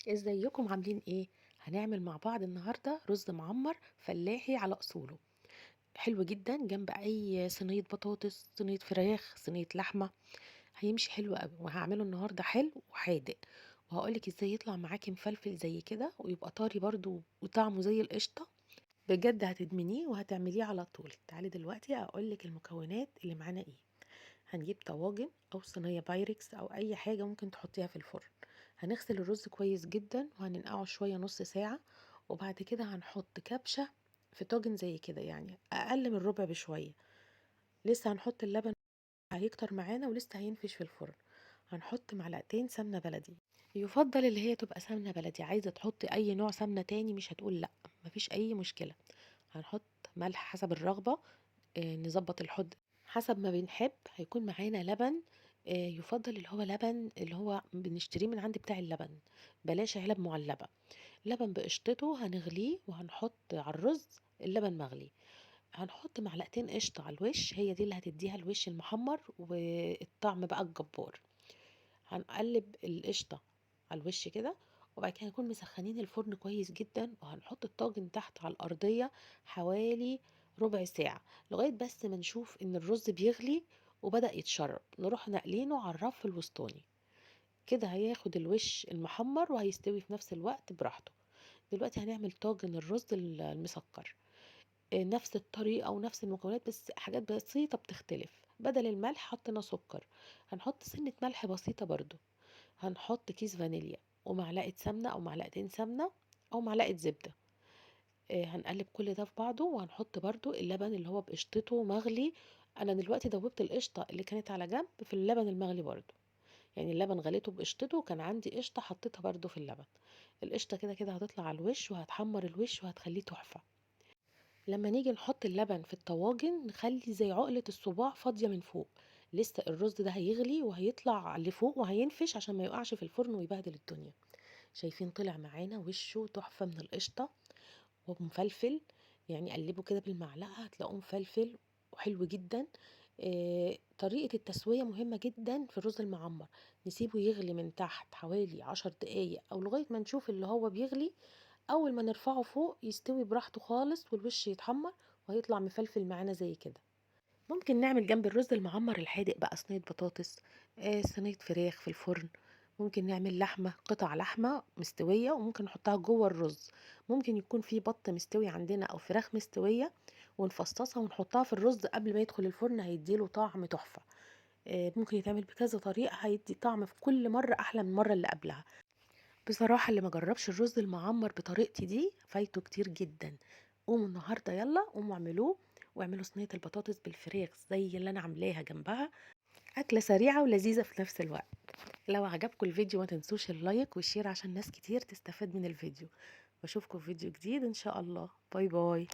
ازيكم عاملين ايه؟ هنعمل مع بعض النهارده رز معمر فلاحي على اصوله. حلو جدا جنب اي صينيه بطاطس، صينيه فراخ، صينيه لحمه. هيمشي حلو قوي، وهعمله النهارده حلو وحادق. وهقولك ازاي يطلع معاكي مفلفل زي كده ويبقى طري برضو وطعمه زي القشطه. بجد هتدمنيه وهتعمليه على طول. تعالي دلوقتي اقولك المكونات اللي معانا ايه. هنجيب طواجن او صينيه بايركس او اي حاجه ممكن تحطيها في الفرن. هنغسل الرز كويس جدا وهننقعه شويه نص ساعه. وبعد كده هنحط كبشه في طاجن زي كده، يعني اقل من ربع بشويه. لسه هنحط اللبن، هيكتر معانا ولسه هينفش في الفرن. هنحط معلقتين سمنه بلدي. يفضل اللي هي تبقى سمنه بلدي، عايزه تحطي اي نوع سمنه تاني مش هتقول لا، مفيش اي مشكله. هنحط ملح حسب الرغبه. نظبط الحد حسب ما بنحب. هيكون معانا لبن. يفضل اللي هو لبن اللي هو بنشتريه من عند بتاع اللبن. بلاش علب معلبة. لبن بقشطته هنغليه وهنحط على الرز اللبن مغلي. هنحط معلقتين قشطة على الوش، هي دي اللي هتديها الوش المحمر والطعم بقى الجبار. هنقلب القشطة على الوش كده. وبعد كده نكون مسخنين الفرن كويس جدا، وهنحط الطاجن تحت على الأرضية حوالي ربع ساعة، لغاية بس ما نشوف ان الرز بيغلي وبدأ يتشرب، نروح نقلينه على الرف الوسطاني. كده هياخد الوش المحمر وهيستوي في نفس الوقت براحته. دلوقتي هنعمل طاجن الرز المسكر. نفس الطريقة ونفس المكونات، بس حاجات بسيطة بتختلف. بدل الملح حطينا سكر. هنحط سنة ملح بسيطة برضو. هنحط كيس فانيليا ومعلقة سمنة أو معلقتين سمنة أو معلقة زبدة. هنقلب كل ده في بعضه، وهنحط برضو اللبن اللي هو بقشطته مغلي. أنا دلوقتي دوبت القشطة اللي كانت على جنب في اللبن المغلي برضو. يعني اللبن غليته بقشطته، وكان عندي قشطة حطيتها برضو في اللبن. القشطة كده كده هتطلع على الوش وهتحمر الوش وهتخليه تحفة. لما نيجي نحط اللبن في الطواجن نخلي زي عقلة الصباع فاضية من فوق. لسه الرز ده هيغلي وهيطلع لفوق وهينفش عشان ما يقعش في الفرن ويبهدل الدنيا. شايفين طلع معانا وشه تحفة من القشطة ومفلفل. يعني قلبه كده بالمعلقة هتلاقوه مفلفل وحلو جدا. طريقة التسوية مهمة جدا في الرز المعمر. نسيبه يغلي من تحت حوالي 10 دقايق أو لغاية ما نشوف اللي هو بيغلي. أول ما نرفعه فوق يستوي براحته خالص والوش يتحمر وهيطلع مفلفل معانا زي كده. ممكن نعمل جنب الرز المعمر الحادق بقى صينية بطاطس. صينية فراخ في الفرن. ممكن نعمل لحمة، قطع لحمة مستوية وممكن نحطها جوه الرز. ممكن يكون في بط مستوي عندنا أو فراخ مستوية، ونفصصها ونحطها في الرز قبل ما يدخل الفرن، هيديله طعم تحفة. ممكن يتعمل بكذا طريقة، هيدي طعم في كل مرة أحلى من المرة اللي قبلها. بصراحة اللي ما جربش الرز المعمر بطريقتي دي فايته كتير جدا. قوموا النهاردة يلا قوموا اعملوه. واعملوا صينية البطاطس بالفراخ زي اللي انا عاملاها جنبها. اكلة سريعة ولذيذة في نفس الوقت. لو عجبكم الفيديو ما تنسوش اللايك والشير عشان ناس كتير تستفاد من الفيديو. واشوفكم في فيديو جديد ان شاء الله. باي باي.